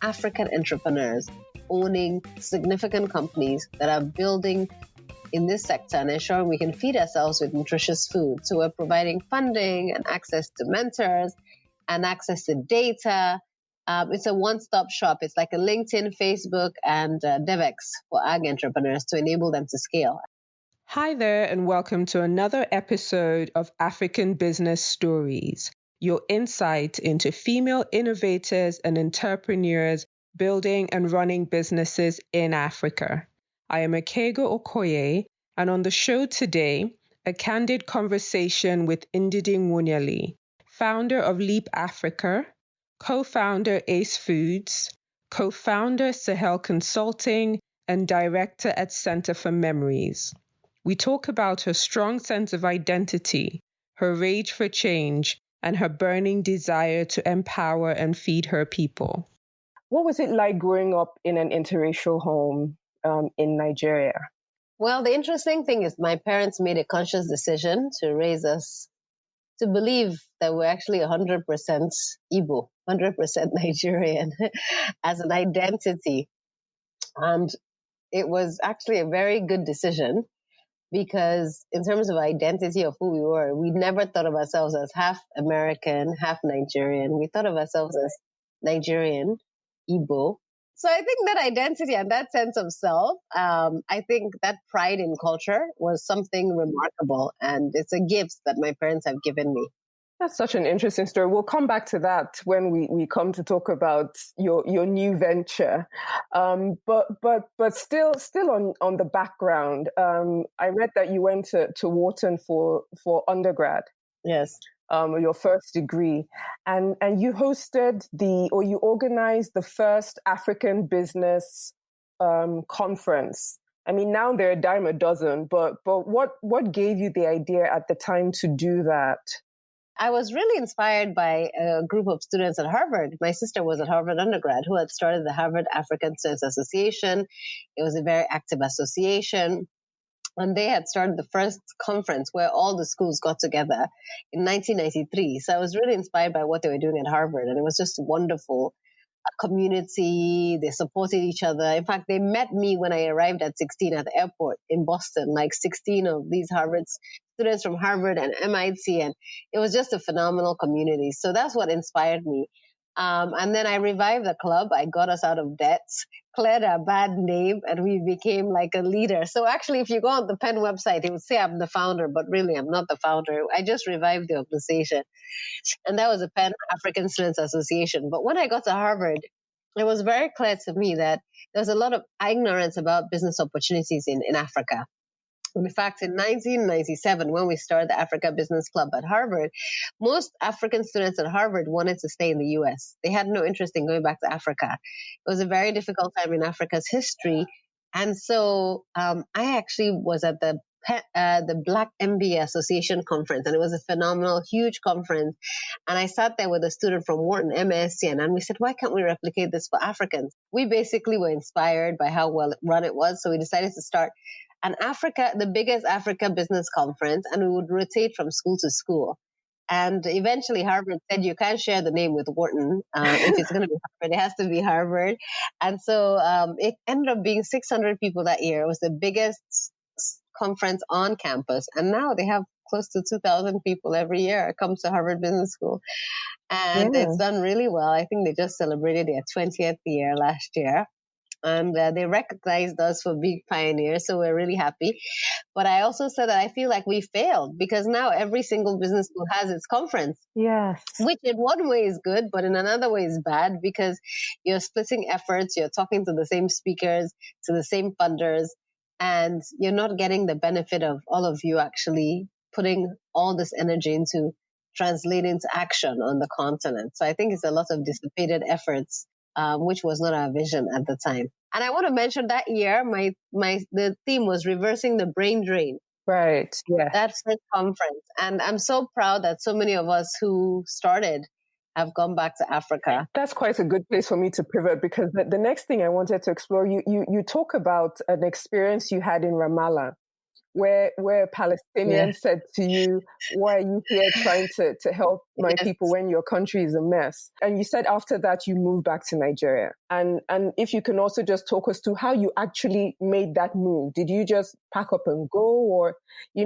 African entrepreneurs owning significant companies that are building in this sector and ensuring we can feed ourselves with nutritious food. So we're providing funding and access to mentors and access to data. It's a one-stop shop. It's like a LinkedIn, Facebook, and DevEx for ag entrepreneurs to enable them to scale. Hi there, and welcome to another episode of African Business Stories, your insight into female innovators and entrepreneurs building and running businesses in Africa. I am Akego Okoye, and on the show today, a candid conversation with Ndidi Nwuneli, founder of Leap Africa, co-founder Ace Foods, co-founder Sahel Consulting, and director at Center for Memories. We talk about her strong sense of identity, her rage for change, and her burning desire to empower and feed her people. What was it like growing up in an interracial home in Nigeria? Well, the interesting thing is my parents made a conscious decision to raise us to believe that we're actually 100% Igbo, 100% Nigerian as an identity. And it was actually a very good decision because in terms of identity of who we were, we never thought of ourselves as half American, half Nigerian. We thought of ourselves as Nigerian, Igbo. So I think that identity and that sense of self, I think that pride in culture was something remarkable. And it's a gift that my parents have given me. That's such an interesting story. We'll come back to that when we come to talk about your new venture. But still on the background, I read that you went to Wharton for undergrad. Yes. Your first degree, and you you organized the first African business conference. I mean, now there are a dime a dozen, but what gave you the idea at the time to do that? I was really inspired by a group of students at Harvard. My sister was at Harvard undergrad who had started the Harvard African Students Association. It was a very active association. And they had started the first conference where all the schools got together in 1993. So I was really inspired by what they were doing at Harvard. And it was just wonderful. A community, they supported each other. In fact, they met me when I arrived at 16 at the airport in Boston, like 16 of these Harvard students from Harvard and MIT. And it was just a phenomenal community. So that's what inspired me. And then I revived the club. I got us out of debts, cleared our bad name, and we became like a leader. So actually, if you go on the Penn website, it would say I'm the founder, but really I'm not the founder. I just revived the organization. And that was the Penn African Students Association. But when I got to Harvard, it was very clear to me that there was a lot of ignorance about business opportunities in Africa. In fact, in 1997, when we started the Africa Business Club at Harvard, most African students at Harvard wanted to stay in the U.S. They had no interest in going back to Africa. It was a very difficult time in Africa's history. And so I actually was at the Black MBA Association conference, and it was a phenomenal, huge conference. And I sat there with a student from Wharton, MSc, and we said, why can't we replicate this for Africans? We basically were inspired by how well run it was. So we decided to start the biggest Africa business conference, and we would rotate from school to school. And eventually Harvard said, you can't share the name with Wharton. If it's going to be Harvard, it has to be Harvard. And so it ended up being 600 people that year. It was the biggest conference on campus. And now they have close to 2,000 people every year come to Harvard Business School. And It's done really well. I think they just celebrated their 20th year last year. And they recognized us for being pioneers, so we're really happy. But I also said that I feel like we failed because now every single business school has its conference. Yes. Which in one way is good, but in another way is bad because you're splitting efforts, you're talking to the same speakers, to the same funders, and you're not getting the benefit of all of you actually putting all this energy into translating into action on the continent. So I think it's a lot of dissipated efforts. Which was not our vision at the time. And I want to mention that year, the theme was reversing the brain drain. Right. Yeah. That's the conference. And I'm so proud that so many of us who started have gone back to Africa. That's quite a good place for me to pivot because the next thing I wanted to explore, you talk about an experience you had in Ramallah where Palestinians said to you, why are you here trying to help my people when your country is a mess? And you said after that you moved back to Nigeria. And if you can also just talk us through how you actually made that move. Did you just pack up and go? Or,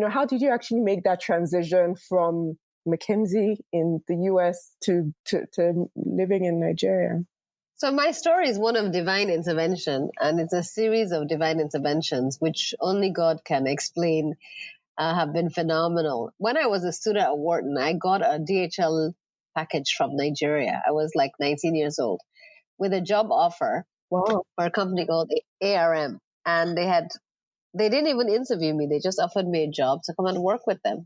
how did you actually make that transition from McKinsey in the US to living in Nigeria? So my story is one of divine intervention, and it's a series of divine interventions, which only God can explain, have been phenomenal. When I was a student at Wharton, I got a DHL package from Nigeria. I was like 19 years old with a job offer for a company called ARM. And they didn't even interview me. They just offered me a job to come and work with them.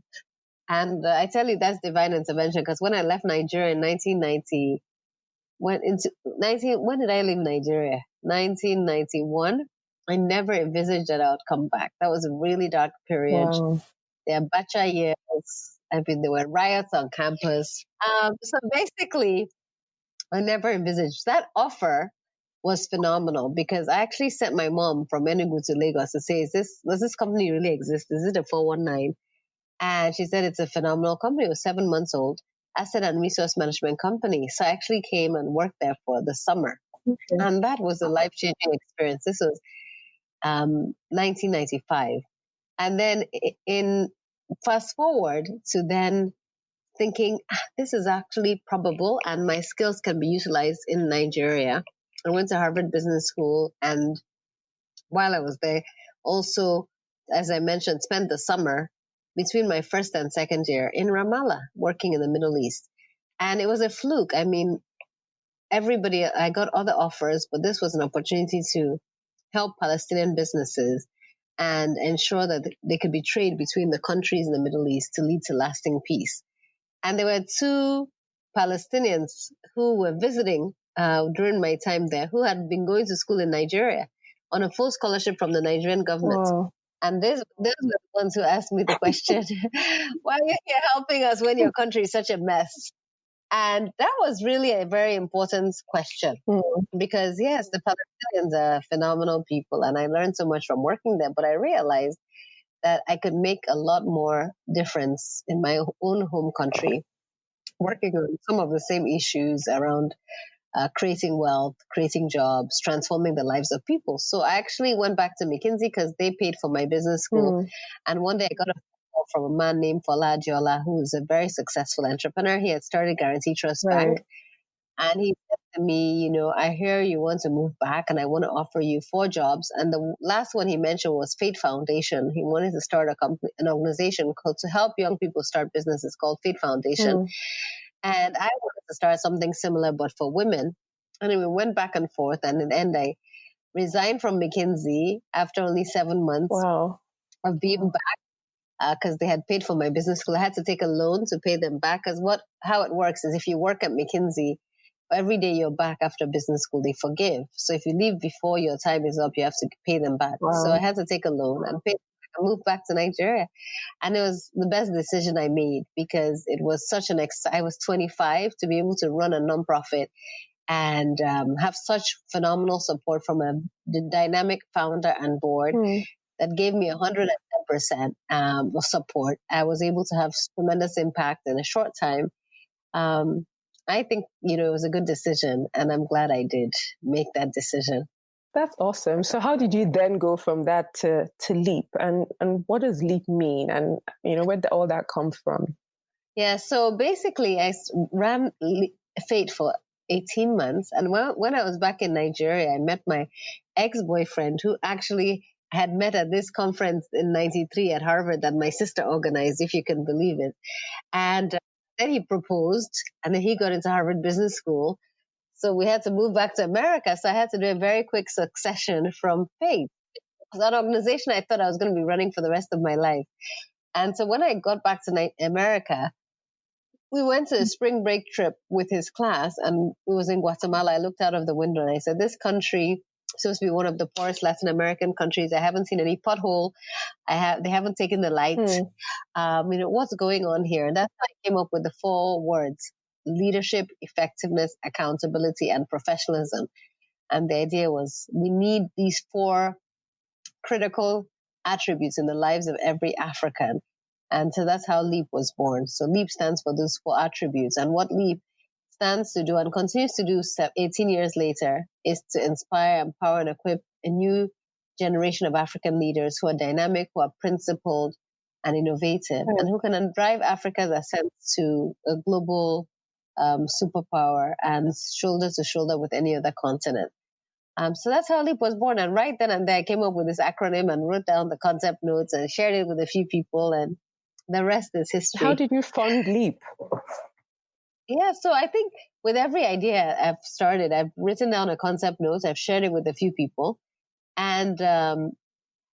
And I tell you, that's divine intervention, because when I left Nigeria in 1990, when did I leave Nigeria? 1991. I never envisaged that I would come back. That was a really dark period. Wow. The Abacha years. There were riots on campus. So basically, I never envisaged. That offer was phenomenal, because I actually sent my mom from Enugu to Lagos to say, does this company really exist? Is it a 419? And she said it's a phenomenal company. It was 7 months old. Asset and resource management company. So I actually came and worked there for the summer. Okay. And that was a life-changing experience. This was 1995. And then fast forward to then thinking, this is actually probable and my skills can be utilized in Nigeria. I went to Harvard Business School, and while I was there, also, as I mentioned, spent the summer between my first and second year in Ramallah, working in the Middle East. And it was a fluke. I mean, I got other offers, but this was an opportunity to help Palestinian businesses and ensure that they could be trade between the countries in the Middle East to lead to lasting peace. And there were two Palestinians who were visiting during my time there, who had been going to school in Nigeria on a full scholarship from the Nigerian government. Wow. And those were the ones who asked me the question, why are you here helping us when your country is such a mess? And that was really a very important question, because yes, the Palestinians are phenomenal people, and I learned so much from working there, but I realized that I could make a lot more difference in my own home country, working on some of the same issues around creating wealth, creating jobs, transforming the lives of people. So I actually went back to McKinsey because they paid for my business school. And one day I got a call from a man named Fola Adiola, who is a very successful entrepreneur. He had started Guarantee Trust Bank. And he said to me, I hear you want to move back and I want to offer you 4 jobs. And the last one he mentioned was Fate Foundation. He wanted to start an organization to help young people start businesses called Fate Foundation. And I wanted to start something similar, but for women. And we went back and forth. And in the end, I resigned from McKinsey after only 7 months of being back, because they had paid for my business school. I had to take a loan to pay them back. Because how it works is, if you work at McKinsey, every day you're back after business school, they forgive. So if you leave before your time is up, you have to pay them back. So I had to take a loan and move back to Nigeria. And it was the best decision I made, because it was such I was 25 to be able to run a nonprofit and have such phenomenal support from a dynamic founder and board that gave me 110% of support. I was able to have tremendous impact in a short time. I think, it was a good decision, and I'm glad I did make that decision. That's awesome. So how did you then go from that to Leap? And what does Leap mean? And, where did all that come from? Yeah, so basically I ran Fate for 18 months. And when I was back in Nigeria, I met my ex-boyfriend, who actually had met at this conference in 93 at Harvard that my sister organized, if you can believe it. And then he proposed, and then he got into Harvard Business School. So we had to move back to America. So I had to do a very quick succession from Fate. That organization, I thought I was going to be running for the rest of my life. And so when I got back to America, we went to a spring break trip with his class, and it was in Guatemala. I looked out of the window and I said, this country is supposed to be one of the poorest Latin American countries. I haven't seen any pothole. They haven't taken the lights. What's going on here? And that's how I came up with the 4 words: leadership, effectiveness, accountability, and professionalism. And the idea was, we need these 4 critical attributes in the lives of every African. And so that's how LEAP was born. So LEAP stands for those 4 attributes. And what LEAP stands to do and continues to do 18 years later is to inspire, empower, and equip a new generation of African leaders who are dynamic, who are principled and innovative, and who can drive Africa's ascent to a global superpower and shoulder to shoulder with any other continent. So that's how LEAP was born. And right then and there, I came up with this acronym and wrote down the concept notes and shared it with a few people, and the rest is history. How did you fund LEAP? Yeah, so I think with every idea I've started, I've written down a concept note, I've shared it with a few people. And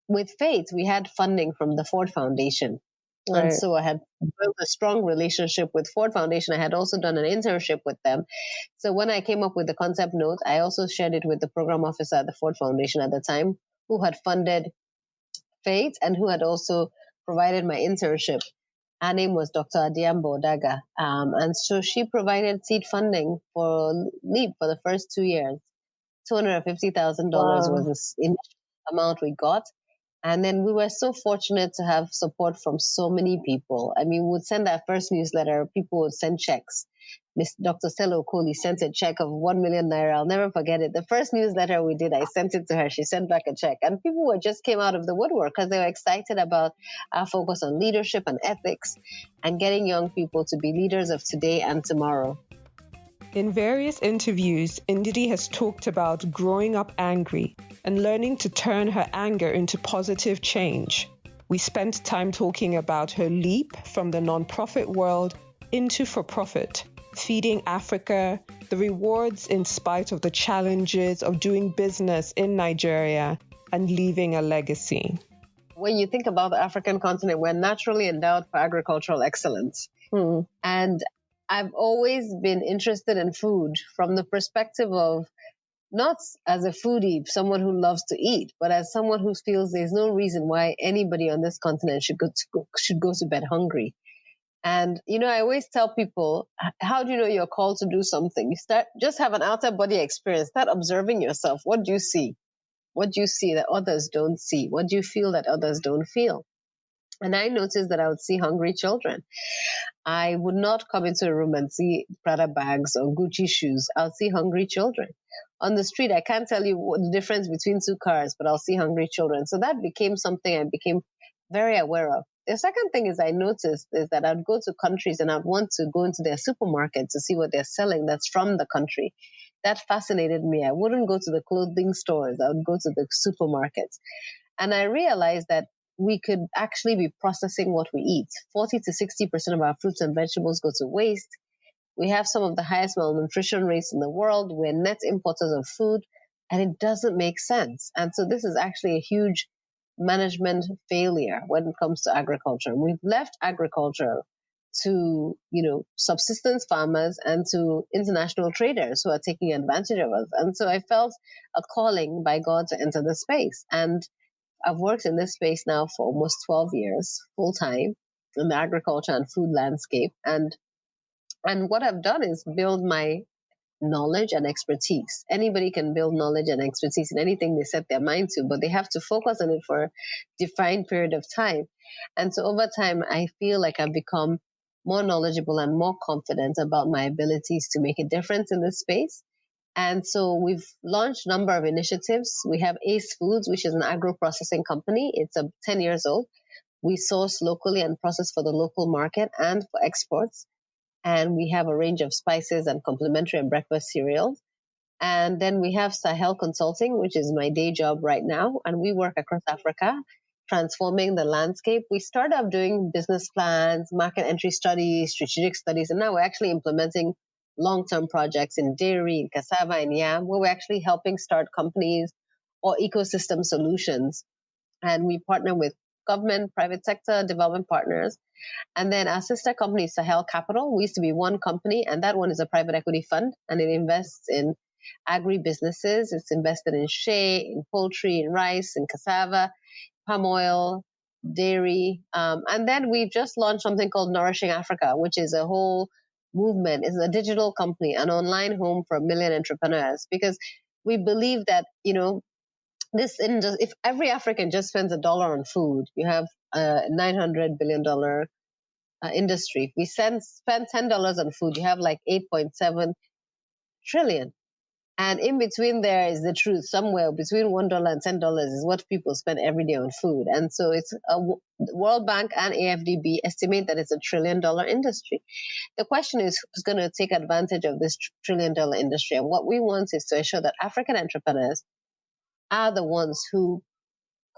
with Faith, we had funding from the Ford Foundation. Right. And so I had built a strong relationship with Ford Foundation. I had also done an internship with them. So when I came up with the concept note, I also shared it with the program officer at the Ford Foundation at the time, who had funded Faith and who had also provided my internship. Her name was Dr. Adiambo Daga. And so she provided seed funding for LEAP for the first 2 years. $250,000 was the initial amount we got. And then we were so fortunate to have support from so many people. I mean, we would send our first newsletter, people would send checks. Dr. Stella Okoli sent a check of 1 million naira. I'll never forget it. The first newsletter we did, I sent it to her. She sent back a check. And people just came out of the woodwork because they were excited about our focus on leadership and ethics and getting young people to be leaders of today and tomorrow. In various interviews, Ndidi has talked about growing up angry and learning to turn her anger into positive change. We spent time talking about her leap from the nonprofit world into for-profit, feeding Africa, the rewards in spite of the challenges of doing business in Nigeria, and leaving a legacy. When you think about the African continent, we're naturally endowed for agricultural excellence. And I've always been interested in food from the perspective of not as a foodie, someone who loves to eat, but as someone who feels there's no reason why anybody on this continent should go to bed hungry. And, I always tell people, how do you know you're called to do something? Just have an outer body experience. Start observing yourself. What do you see? What do you see that others don't see? What do you feel that others don't feel? And I noticed that I would see hungry children. I would not come into a room and see Prada bags or Gucci shoes. I'll see hungry children. On the street, I can't tell you what the difference between 2 cars, but I'll see hungry children. So that became something I became very aware of. The second thing I noticed is that I'd go to countries and I'd want to go into their supermarket to see what they're selling that's from the country. That fascinated me. I wouldn't go to the clothing stores. I would go to the supermarkets. And I realized that we could actually be processing what we eat. 40 to 60% of our fruits and vegetables go to waste. We have some of the highest malnutrition rates in the world. We're net importers of food, and it doesn't make sense. And so this is actually a huge management failure when it comes to agriculture. We've left agriculture to, subsistence farmers and to international traders who are taking advantage of us. And so I felt a calling by God to enter the space. And I've worked in this space now for almost 12 years, full time, in the agriculture and food landscape. And what I've done is build my knowledge and expertise. Anybody can build knowledge and expertise in anything they set their mind to, but they have to focus on it for a defined period of time. And so over time, I feel like I've become more knowledgeable and more confident about my abilities to make a difference in this space. And so we've launched a number of initiatives. We have Ace Foods, which is an agro-processing company. It's 10 years old. We source locally and process for the local market and for exports. And we have a range of spices and complementary and breakfast cereals. And then we have Sahel Consulting, which is my day job right now. And we work across Africa, transforming the landscape. We started off doing business plans, market entry studies, strategic studies, and now we're actually implementing long-term projects in dairy, in cassava, and yam, where we're actually helping start companies or ecosystem solutions. And we partner with government, private sector, development partners. And then our sister company, Sahel Capital, we used to be one company, and that one is a private equity fund, and it invests in agri-businesses. It's invested in shea, in poultry, in rice, in cassava, palm oil, dairy. And then we've just launched something called Nourishing Africa, which is a whole movement. It's a digital company, an online home for 1 million entrepreneurs, because we believe that, if every African just spends $1 on food, you have a $900 billion industry. If we spend $10 on food, you have like 8.7 trillion. And in between there is the truth. Somewhere between $1 and $10 is what people spend every day on food. And so it's World Bank and AFDB estimate that it's $1 trillion industry. The question is who's going to take advantage of this $1 trillion industry? And what we want is to ensure that African entrepreneurs are the ones who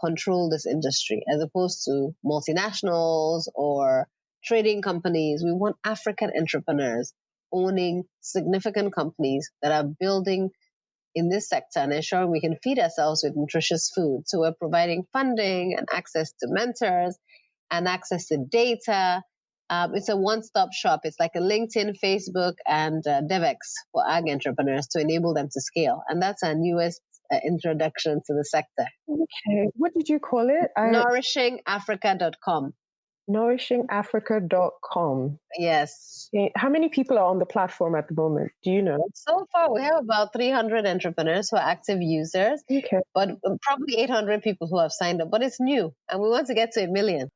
control this industry, as opposed to multinationals or trading companies. We want African entrepreneurs owning significant companies that are building in this sector and ensuring we can feed ourselves with nutritious food. So we're providing funding and access to mentors and access to data. It's a one-stop shop. It's like a LinkedIn, Facebook, and DevEx for ag entrepreneurs to enable them to scale. And that's our newest introduction to the sector. Okay. What did you call it? NourishingAfrica.com. NourishingAfrica.com. Yes. Okay. How many people are on the platform at the moment? Do you know? So far, we have about 300 entrepreneurs who are active users, but probably 800 people who have signed up. But it's new, and we want to get to 1 million.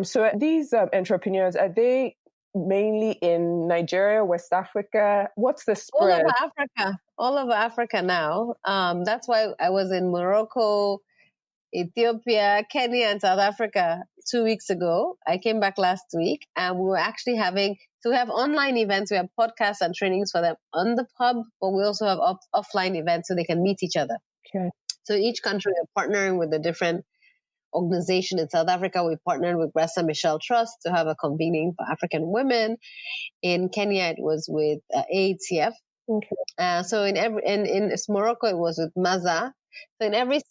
So these entrepreneurs, are they mainly in Nigeria, West Africa? What's the spread? All over Africa now. That's why I was in Morocco, Ethiopia, Kenya, and South Africa 2 weeks ago. I came back last week, and we were actually we have online events. We have podcasts and trainings for them on the pub, but we also have offline events so they can meet each other. Okay. So each country, we're partnering with a different organization. In South Africa, we partnered with Grasa Michelle Trust to have a convening for African women. In Kenya, it was with AATF. Okay. So in Morocco, it was with Maza. So in every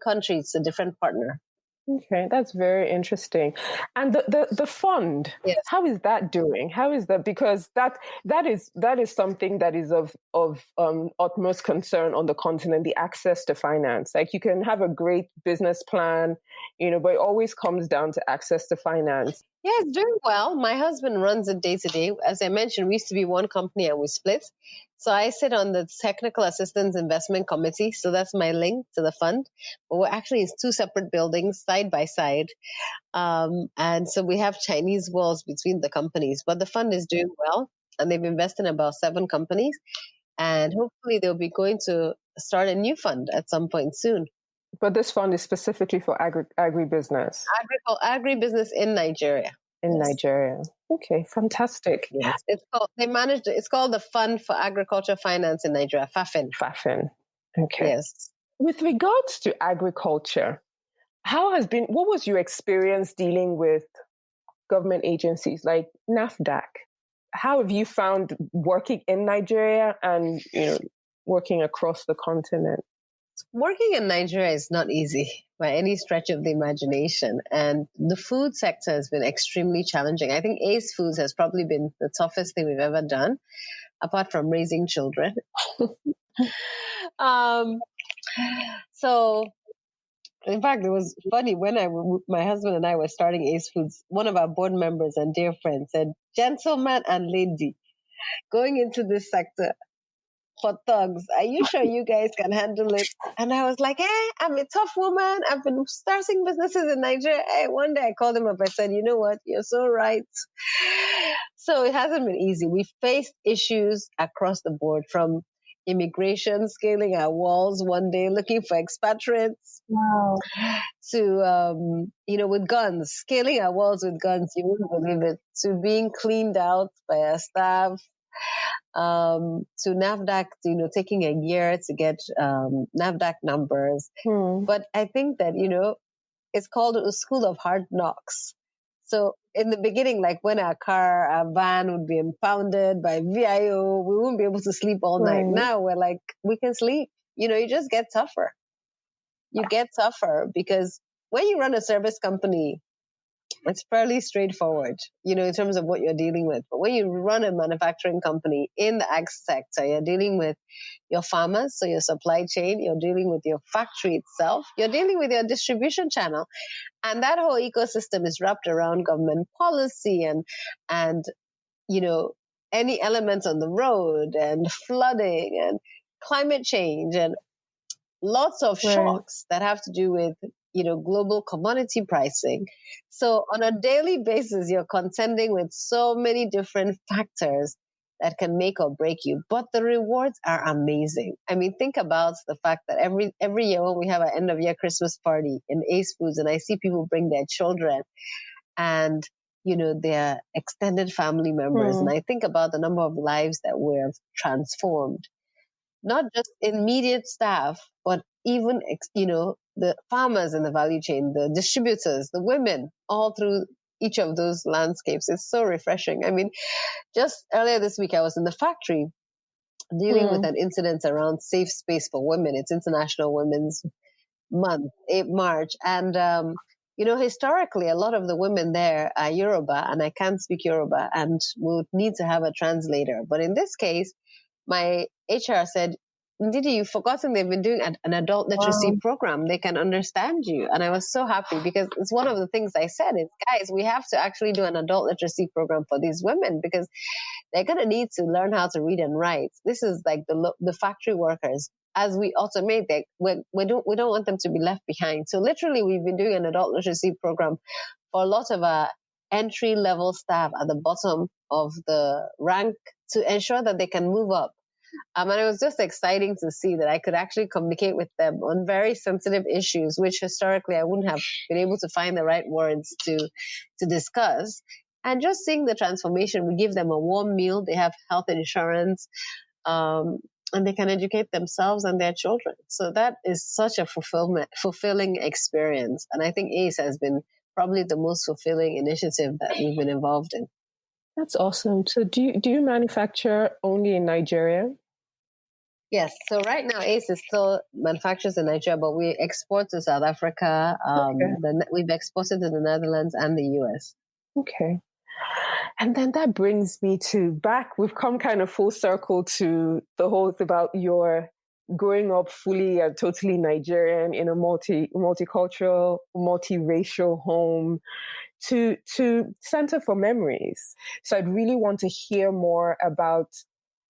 country, it's a different partner. Okay, that's very interesting. And the fund, yes. How is that doing? How is that? Because that is something that is of utmost concern on the continent, the access to finance. Like you can have a great business plan, but it always comes down to access to finance. Yeah, it's doing well. My husband runs it day to day. As I mentioned, we used to be one company and we split. So I sit on the Technical Assistance Investment Committee. So that's my link to the fund. But we're actually in 2 separate buildings side by side. And so we have Chinese walls between the companies. But the fund is doing well. And they've invested in about 7 companies. And hopefully they'll be going to start a new fund at some point soon. But this fund is specifically for agribusiness. Agribusiness in Nigeria. Nigeria. Okay, fantastic. Yes. It's called the Fund for Agriculture Finance in Nigeria, FAFIN. FAFIN. Okay. Yes. With regards to agriculture, what was your experience dealing with government agencies like NAFDAC? How have you found working in Nigeria and working across the continent? Working in Nigeria is not easy by any stretch of the imagination. And the food sector has been extremely challenging. I think ACE Foods has probably been the toughest thing we've ever done, apart from raising children. So, in fact, it was funny when my husband and I were starting ACE Foods, one of our board members and dear friends said, "Gentleman and lady, going into this sector for thugs, are you sure you guys can handle it?" And I was like, I'm a tough woman. I've been starting businesses in Nigeria. One day I called him up. I said, you know what? You're so right. So it hasn't been easy. We've faced issues across the board, from immigration, scaling our walls one day, looking for expatriates, wow, to, with guns, scaling our walls with guns, you wouldn't believe it, to being cleaned out by our staff, to NAFDAC, taking a year to get NAFDAC numbers. But I think that, it's called a school of hard knocks. So in the beginning, like when our van would be impounded by VIO, we wouldn't be able to sleep all night. Now we're like, we can sleep. You just get tougher. You get tougher because when you run a service company, it's fairly straightforward, in terms of what you're dealing with. But when you run a manufacturing company in the ag sector, you're dealing with your farmers, so your supply chain, you're dealing with your factory itself, you're dealing with your distribution channel. And that whole ecosystem is wrapped around government policy and any elements on the road and flooding and climate change. And lots of Right. shocks that have to do with, global commodity pricing. So on a daily basis, you're contending with so many different factors that can make or break you, but the rewards are amazing. I mean, think about the fact that every year when we have an end of year Christmas party in Ace Foods, and I see people bring their children and their extended family members, and I think about the number of lives that we have transformed, not just immediate staff, but even the farmers in the value chain, the distributors, the women, all through each of those landscapes. It's so refreshing. I mean, just earlier this week, I was in the factory dealing with an incident around safe space for women. It's International Women's Month, March. And, historically, a lot of the women there are Yoruba, and I can't speak Yoruba and would need to have a translator. But in this case, my HR said, Ndidi, you've forgotten they've been doing an adult literacy program. They can understand you. And I was so happy because it's one of the things I said is, guys, we have to actually do an adult literacy program for these women because they're going to need to learn how to read and write. This is like the factory workers. As we automate, we don't want them to be left behind. So literally, we've been doing an adult literacy program for a lot of our entry level staff at the bottom of the rank to ensure that they can move up. And it was just exciting to see that I could actually communicate with them on very sensitive issues, which historically I wouldn't have been able to find the right words to discuss. And just seeing the transformation, we give them a warm meal, they have health insurance, and they can educate themselves and their children. So that is such a fulfilling experience. And I think ACE has been probably the most fulfilling initiative that we've been involved in. That's awesome. So do you manufacture only in Nigeria? Yes. So right now, ACE is still manufactures in Nigeria, but we export to South Africa. We've exported to the Netherlands and the US. Okay. And then that brings me we've come kind of full circle to the whole about your growing up fully and totally Nigerian in a multicultural, multiracial home to Center for Memories. So I'd really want to hear more about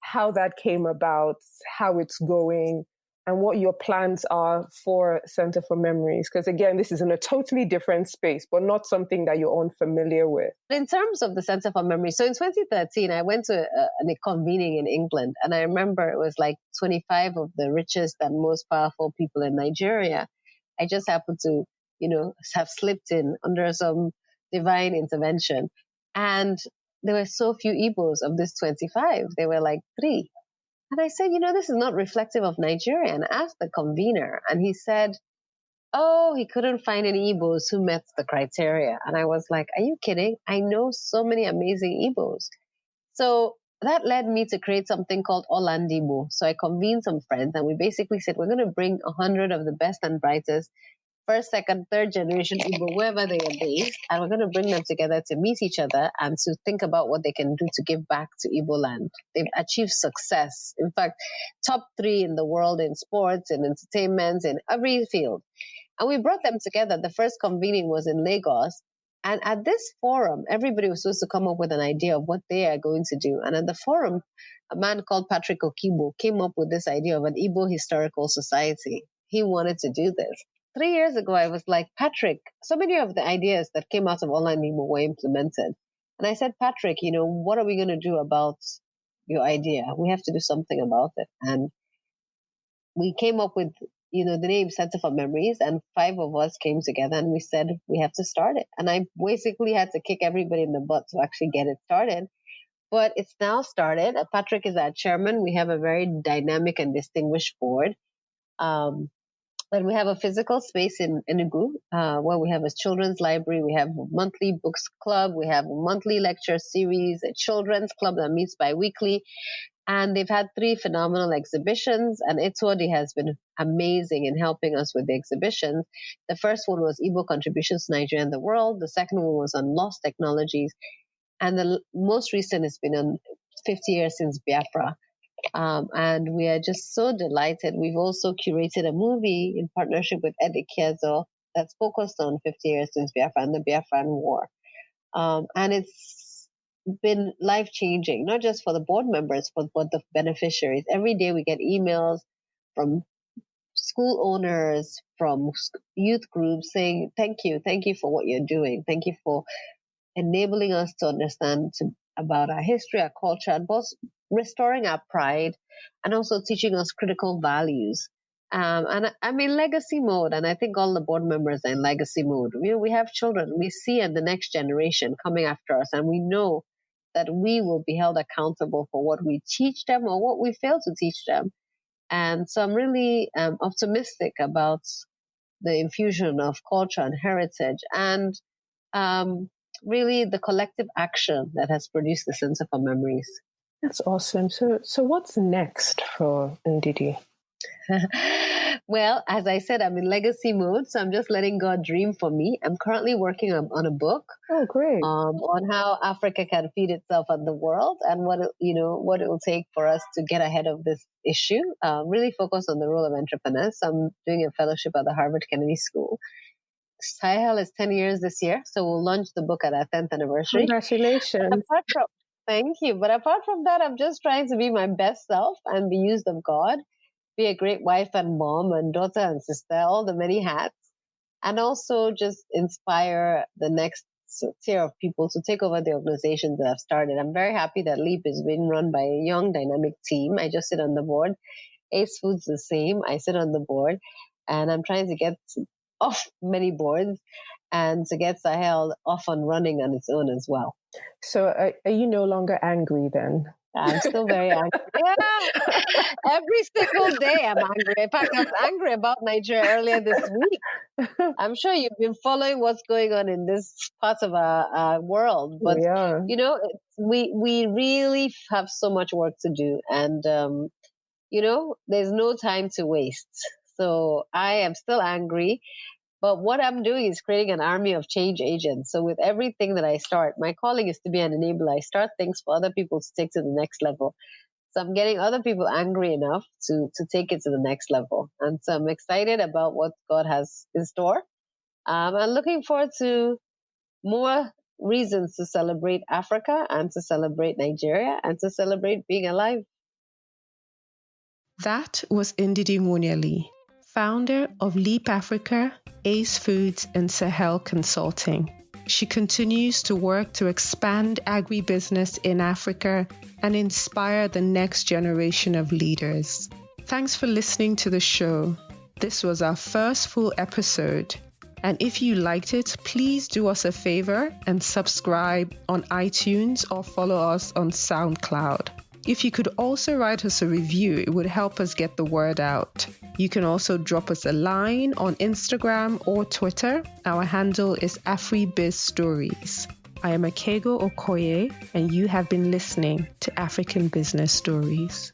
how that came about, how it's going, and what your plans are for Center for Memories. Because again, this is in a totally different space, but not something that you're unfamiliar with. In terms of the Center for Memories, so in 2013, I went to a convening in England, and I remember it was like 25 of the richest and most powerful people in Nigeria. I just happened to, have slipped in under some divine intervention. And there were so few Igbos of this 25. There were like 3. And I said, this is not reflective of Nigeria. And I asked the convener, and he said, he couldn't find any Igbos who met the criteria. And I was like, are you kidding? I know so many amazing Igbos. So that led me to create something called Olandibo. So I convened some friends, and we basically said, we're going to bring 100 of the best and brightest first, second, third generation Igbo, wherever they are based, and we're going to bring them together to meet each other and to think about what they can do to give back to Igbo land. They've achieved success. In fact, top 3 in the world in sports, in entertainment, in every field. And we brought them together. The first convening was in Lagos. And at this forum, everybody was supposed to come up with an idea of what they are going to do. And at the forum, a man called Patrick Okibo came up with this idea of an Igbo Historical Society. He wanted to do this. 3 years ago, I was like, Patrick, so many of the ideas that came out of Online Igbo were implemented. And I said, Patrick, what are we going to do about your idea? We have to do something about it. And we came up with, the name Center for Memories, and 5 of us came together and we said, we have to start it. And I basically had to kick everybody in the butt to actually get it started. But it's now started. Patrick is our chairman. We have a very dynamic and distinguished board. And we have a physical space in Enugu, where we have a children's library. We have a monthly books club. We have a monthly lecture series, a children's club that meets bi-weekly. And they've had 3 phenomenal exhibitions. And Ituodi has been amazing in helping us with the exhibitions. The first one was Igbo Contributions to Nigeria and the World. The second one was on Lost Technologies. And the most recent has been on 50 years since Biafra. And we are just so delighted. We've also curated a movie in partnership with Eddie Kiezo that's focused on 50 years since Biafra and the Biafran War. And it's been life-changing, not just for the board members, but the beneficiaries. Every day we get emails from school owners, from youth groups saying, thank you for what you're doing. Thank you for enabling us to understand about our history, our culture, and both restoring our pride and also teaching us critical values. And I'm in legacy mode, and I think all the board members are in legacy mode. We have children. We see the next generation coming after us, and we know that we will be held accountable for what we teach them or what we fail to teach them. And so I'm really optimistic about the infusion of culture and heritage, and really the collective action that has produced the sense of our memories. That's awesome. So what's next for Ndidi? Well, as I said, I'm in legacy mode, so I'm just letting God dream for me. I'm currently working on a book. Oh, great! On how Africa can feed itself and the world, and what it will take for us to get ahead of this issue. Really focus on the role of entrepreneurs. I'm doing a fellowship at the Harvard Kennedy School. Sahel is 10 years this year, so we'll launch the book at our 10th anniversary. Congratulations! Thank you. But apart from that, I'm just trying to be my best self and be used of God. Be a great wife and mom and daughter and sister, all the many hats, and also just inspire the next tier of people to take over the organizations that I've started. I'm very happy that LEAP is being run by a young, dynamic team. I just sit on the board. Ace Foods the same. I sit on the board, and I'm trying to get off many boards and to get Sahel off and running on its own as well. So are you no longer angry then? I'm still very angry. Yeah. Every single day I'm angry. In fact, I was angry about Nigeria earlier this week. I'm sure you've been following what's going on in this part of our world. But, yeah. We really have so much work to do. And, there's no time to waste. So I am still angry. But what I'm doing is creating an army of change agents. So with everything that I start, my calling is to be an enabler. I start things for other people to take to the next level. So I'm getting other people angry enough to take it to the next level. And so I'm excited about what God has in store. I'm looking forward to more reasons to celebrate Africa and to celebrate Nigeria and to celebrate being alive. That was Ndidi Nwuneli, founder of Leap Africa, Ace Foods, and Sahel Consulting. She continues to work to expand agribusiness in Africa and inspire the next generation of leaders. Thanks for listening to the show. This was our first full episode. And if you liked it, please do us a favor and subscribe on iTunes or follow us on SoundCloud. If you could also write us a review, it would help us get the word out. You can also drop us a line on Instagram or Twitter. Our handle is AfriBizStories. I am Akego Okoye, and you have been listening to African Business Stories.